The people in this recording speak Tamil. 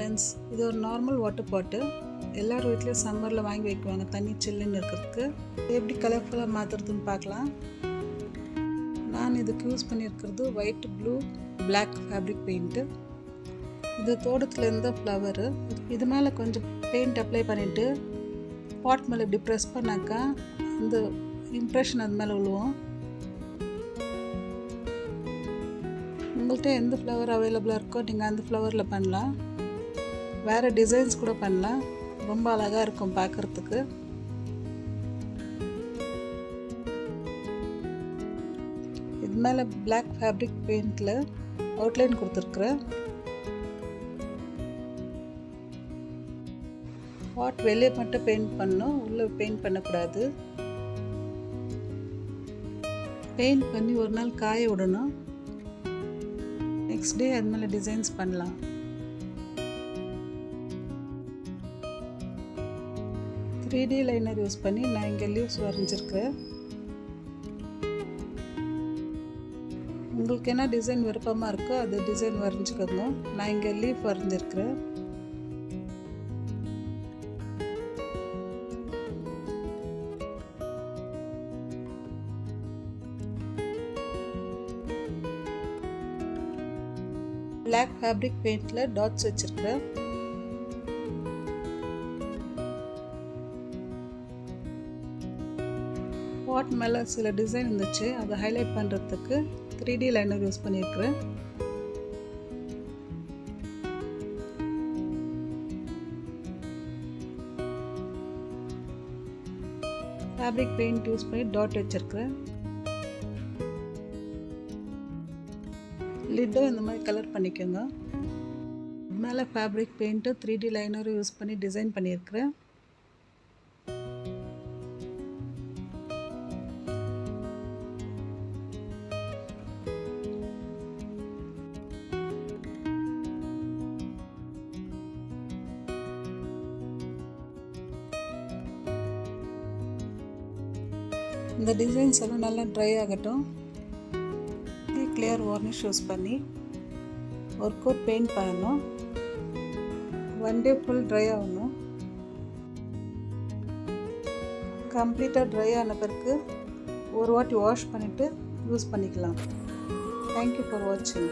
ஃப்ரெண்ட்ஸ், இது ஒரு நார்மல் வாட்டர் பாட்டு. எல்லார் வீட்லேயும் சம்மரில் வாங்கி வைக்குவாங்க தண்ணி சில்லுன்னு இருக்கிறதுக்கு. எப்படி கலர்ஃபுல்லாக மாற்றுறதுன்னு பார்க்கலாம். நான் இதுக்கு யூஸ் பண்ணியிருக்கிறது white, blue, black fabric paint. இது தோட்டத்தில் இருந்த ஃப்ளவரு. இது மேலே கொஞ்சம் பெயிண்ட் அப்ளை பண்ணிவிட்டு பாட் மேலே இப்படி ப்ரெஸ் பண்ணாக்கா இந்த இம்ப்ரெஷன் அது மேலே விழுவோம். உங்கள்கிட்ட எந்த ஃப்ளவர் அவைலபிளாக இருக்கோ நீங்கள் அந்த ஃப்ளவரில் பண்ணலாம். வேறு டிசைன்ஸ் கூட பண்ணலாம். ரொம்ப அழகாக இருக்கும் பார்க்குறதுக்கு. இது மேலே பிளாக் ஃபேப்ரிக் பெயிண்டில் அவுட்லைன் கொடுத்துருக்குறேன். பாட் வெளியே மட்டும் பெயிண்ட் பண்ணணும், உள்ளே பெயிண்ட் பண்ணக்கூடாது. பெயிண்ட் பண்ணி ஒரு நாள் காய விடணும். நெக்ஸ்ட் டே அது மேலே டிசைன்ஸ் பண்ணலாம். த்ரீ லைனர் யூஸ் பண்ணி நான் இங்கே லீவ்ஸ் வரைஞ்சிருக்கிறேன். உங்களுக்கு என்ன டிசைன் விருப்பமாக இருக்கோ அது டிசைன் வரைஞ்சிக்கோங்க. நான் இங்கே லீஃப் வரைஞ்சிருக்கிறேன். பிளாக் ஃபேப்ரிக் பெயிண்டில் டாட்ஸ் வச்சுருக்கிறேன். பாட் மேலே சில டிசைன் இருந்துச்சு, அதை ஹைலைட் பண்ணுறதுக்கு 3D லைனர் யூஸ் பண்ணியிருக்கிறேன். ஃபேப்ரிக் பெயிண்ட் யூஸ் பண்ணி டாட் வச்சுருக்கிறேன். லிட்டும் இந்த மாதிரி கலர் பண்ணிக்கோங்க. மேலே ஃபேப்ரிக் பெயிண்ட்டும் 3D லைனரும் யூஸ் பண்ணி டிசைன் பண்ணியிருக்கிறேன். இந்த டிசைன்ஸ் எல்லாம் நல்லா ட்ரை ஆகட்டும். கிளியர் வார்னிஷ் யூஸ் பண்ணி ஒரு கோட் பெயிண்ட் பண்ணணும். 1 டே ஃபுல் ட்ரை ஆகணும். கம்ப்ளீட்டாக ட்ரை ஆன பிறகு ஒரு வாட்டி வாஷ் பண்ணிவிட்டு யூஸ் பண்ணிக்கலாம். தேங்க்யூ ஃபார் வாட்சிங்.